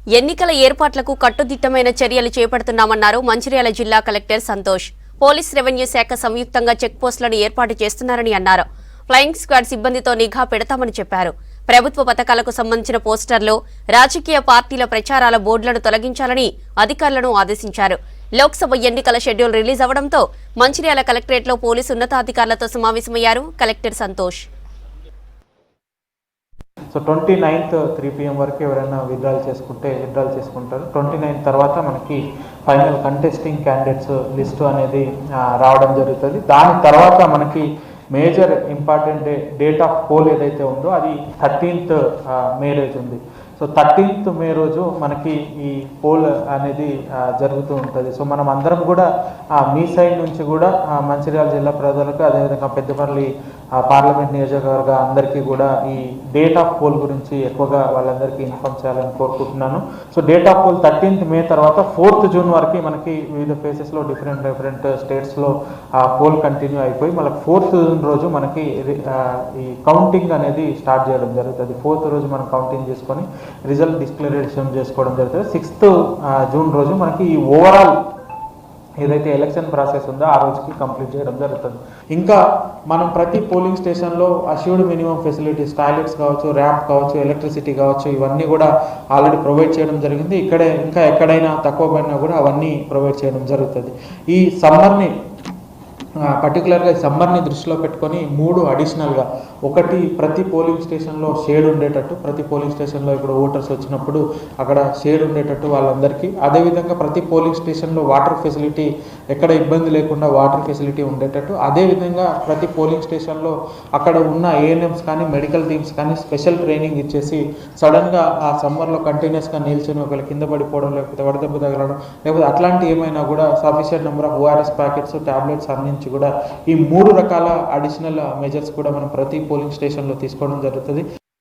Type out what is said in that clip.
ఎన్నికల ఏర్పాట్లకు కట్టుదిట్టమైన చర్యలు చేపడుతున్నామన్నారు మంచిర్యాల జిల్లా కలెక్టర్ సంతోష్. పోలీస్ రెవెన్యూ శాఖ సంయుక్తంగా చెక్పోస్టులను ఏర్పాటు చేస్తున్నారని అన్నారు. ఫ్లయింగ్ స్క్వాడ్ సిబ్బందితో నిఘా పెడతామని చెప్పారు. ప్రభుత్వ పథకాలకు సంబంధించిన పోస్టర్లు, రాజకీయ పార్టీల ప్రచారాల బోర్డులను తొలగించాలని అధికారులను ఆదేశించారు. లోక్సభ ఎన్నికల షెడ్యూల్ రిలీజ్ అవడంతో మంచిర్యాల కలెక్టరేట్లో పోలీసు ఉన్నతాధికారులతో సమావేశమయ్యారు collector Santosh. So 29th 3 PM వరకు ఎవరైనా విత్డ్రాల్ చేసుకుంటారు. 29 తర్వాత మనకి ఫైనల్ కంటెస్టింగ్ క్యాండిడేట్స్ లిస్టు అనేది రావడం జరుగుతుంది. దాని తర్వాత మనకి major important date of poll ఏదైతే ఉందో అది 13th మే రోజు ఉంది. సో 13th మే రోజు మనకి ఈ పోల్ అనేది జరుగుతూ ఉంటుంది. సో మనం అందరం కూడా మీ సైడ్ నుంచి కూడా మంచిర్యాల జిల్లా ప్రజలకు, అదేవిధంగా పెద్దపల్లి పార్లమెంట్ నియోజకవర్గ అందరికీ కూడా ఈ డేట్ ఆఫ్ పోల్ గురించి ఎక్కువగా వాళ్ళందరికీ ఇన్ఫార్మ్ చేయాలని కోరుకుంటున్నాను. So date of poll 13th మే తర్వాత 4th జూన్ వరకు మనకి వివిధ ఫేసెస్లో డిఫరెంట్ స్టేట్స్లో పోల్ కంటిన్యూ అయిపోయి మళ్ళీ 4th జూన్ రోజు మనకి ఈ కౌంటింగ్ అనేది స్టార్ట్ చేయడం జరుగుతుంది. 4th రోజు మనం కౌంటింగ్ చేసుకొని రిజల్ట్ డిక్లరేషన్ చేసుకోవడం జరుగుతుంది. 6th జూన్ రోజు మనకి ఈ ఓవరాల్ ఏదైతే ఎలక్షన్ ప్రాసెస్ ఉందో ఆ రోజుకి కంప్లీట్ చేయడం జరుగుతుంది. ఇంకా మనం ప్రతి పోలింగ్ స్టేషన్లో అష్యూర్డ్ మినిమం ఫెసిలిటీస్, టాయిలెట్స్ కావచ్చు, ర్యాంప్ కావచ్చు, ఎలక్ట్రిసిటీ కావచ్చు, ఇవన్నీ కూడా ఆల్రెడీ ప్రొవైడ్ చేయడం జరిగింది. ఇంకా ఎక్కడైనా తక్కువ పడినా కూడా అవన్నీ ప్రొవైడ్ చేయడం జరుగుతుంది. ఈ సమ్మర్ని పర్టికులర్గా సమ్మర్ని దృష్టిలో పెట్టుకొని 3 అడిషనల్గా, ఒకటి ప్రతి పోలింగ్ స్టేషన్లో షేడ్ ఉండేటట్టు, ప్రతి పోలింగ్ స్టేషన్లో ఇప్పుడు ఓటర్స్ వచ్చినప్పుడు అక్కడ షేడ్ ఉండేటట్టు వాళ్ళందరికీ, అదేవిధంగా ప్రతి పోలింగ్ స్టేషన్లో వాటర్ ఫెసిలిటీ, ఎక్కడ ఇబ్బంది లేకుండా వాటర్ ఫెసిలిటీ ఉండేటట్టు, అదేవిధంగా ప్రతి పోలింగ్ స్టేషన్లో అక్కడ ఉన్న ఏఎన్ఎంస్ కానీ మెడికల్ టీమ్స్ కానీ స్పెషల్ ట్రైనింగ్ ఇచ్చేసి సడన్గా ఆ సమ్మర్లో కంటిన్యూస్గా నిల్చొని ఒకవేళ కింద పడిపోవడం, లేకపోతే వడదెబ్బ తగలడం, లేకపోతే అట్లాంటి ఏమైనా కూడా sufficient number of ORS packets, tablets అందించి కూడా ఈ 3 రకాల అడిషనల్ మెజర్స్ కూడా మనం ప్రతి పోలింగ్ స్టేషన్లో తీసుకోవడం జరుగుతుంది.